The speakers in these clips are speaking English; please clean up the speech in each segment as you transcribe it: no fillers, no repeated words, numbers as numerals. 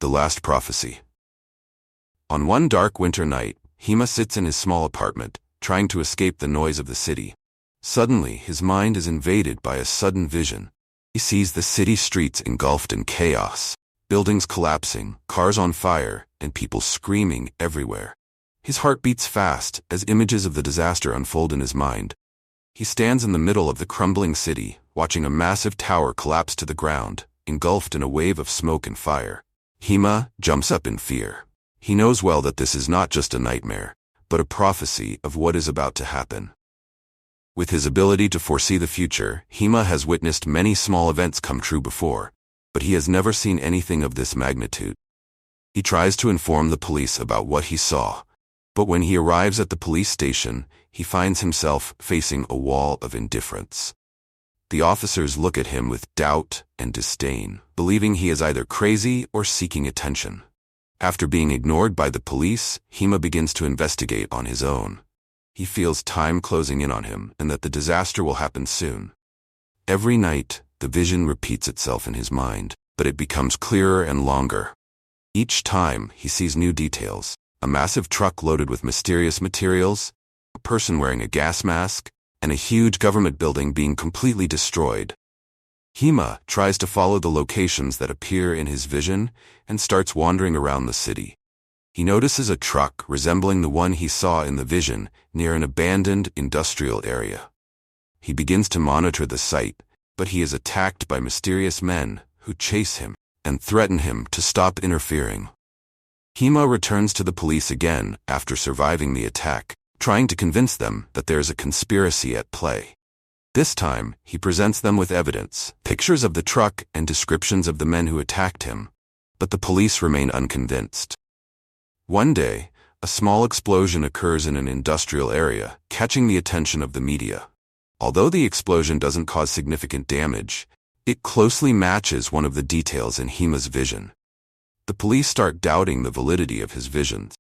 The Last Prophecy. On one dark winter night, Hima sits in his small apartment, trying to escape the noise of the city. Suddenly, his mind is invaded by a sudden vision. He sees the city streets engulfed in chaos, buildings collapsing, cars on fire, and people screaming everywhere. His heart beats fast as images of the disaster unfold in his mind. He stands in the middle of the crumbling city, watching a massive tower collapse to the ground, engulfed in a wave of smoke and fire. Hima jumps up in fear. He knows well that this is not just a nightmare, but a prophecy of what is about to happen. With his ability to foresee the future, Hima has witnessed many small events come true before, but he has never seen anything of this magnitude. He tries to inform the police about what he saw, but when he arrives at the police station, he finds himself facing a wall of indifference. The officers look at him with doubt and disdain, believing he is either crazy or seeking attention. After being ignored by the police, Hima begins to investigate on his own. He feels time closing in on him and that the disaster will happen soon. Every night, the vision repeats itself in his mind, but it becomes clearer and longer. Each time, he sees new details: a massive truck loaded with mysterious materials, a person wearing a gas mask, and a huge government building being completely destroyed. Hima tries to follow the locations that appear in his vision and starts wandering around the city. He notices a truck resembling the one he saw in the vision near an abandoned industrial area. He begins to monitor the site, but he is attacked by mysterious men who chase him and threaten him to stop interfering. Hima returns to the police again after surviving the attack, trying to convince them that there is a conspiracy at play. This time, he presents them with evidence, pictures of the truck and descriptions of the men who attacked him, but the police remain unconvinced. One day, a small explosion occurs in an industrial area, catching the attention of the media. Although the explosion doesn't cause significant damage, it closely matches one of the details in Hima's vision. The police start doubting the validity of his visions.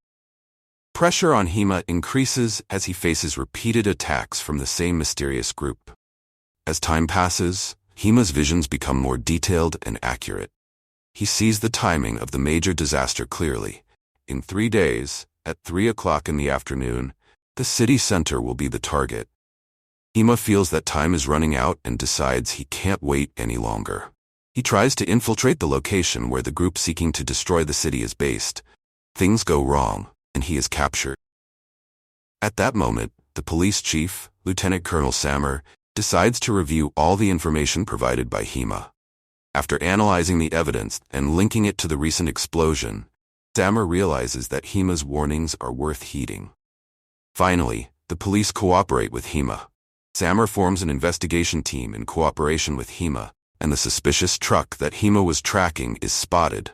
Pressure on Hima increases as he faces repeated attacks from the same mysterious group. As time passes, Hima's visions become more detailed and accurate. He sees the timing of the major disaster clearly. In 3 days, at 3 o'clock in the afternoon, the city center will be the target. Hima feels that time is running out and decides he can't wait any longer. He tries to infiltrate the location where the group seeking to destroy the city is based. Things go wrong, and he is captured. At that moment, the police chief, Lieutenant Colonel Sammer, decides to review all the information provided by Hima. After analyzing the evidence and linking it to the recent explosion, Sammer realizes that Hima's warnings are worth heeding. Finally, the police cooperate with Hima. Sammer forms an investigation team in cooperation with Hima, and the suspicious truck that Hima was tracking is spotted.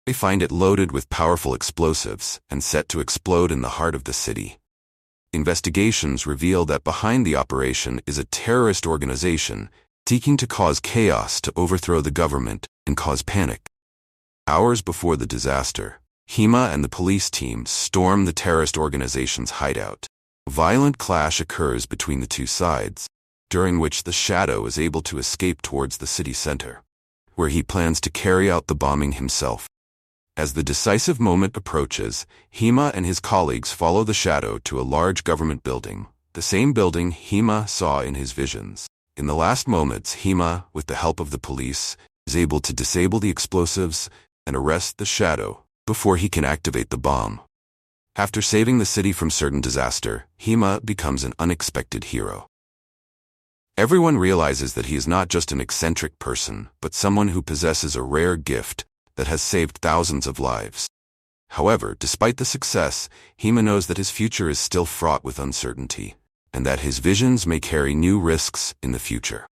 They find it loaded with powerful explosives and set to explode in the heart of the city. Investigations reveal that behind the operation is a terrorist organization seeking to cause chaos to overthrow the government and cause panic. Hours before the disaster, Hima and the police team storm the terrorist organization's hideout. A violent clash occurs between the two sides, during which the Shadow is able to escape towards the city center, where he plans to carry out the bombing himself. As the decisive moment approaches, Hima and his colleagues follow the Shadow to a large government building, the same building Hima saw in his visions. In the last moments, Hima, with the help of the police, is able to disable the explosives and arrest the Shadow before he can activate the bomb. After saving the city from certain disaster, Hima becomes an unexpected hero. Everyone realizes that he is not just an eccentric person, but someone who possesses a rare gift that has saved thousands of lives. However, despite the success, Hima knows that his future is still fraught with uncertainty, and that his visions may carry new risks in the future.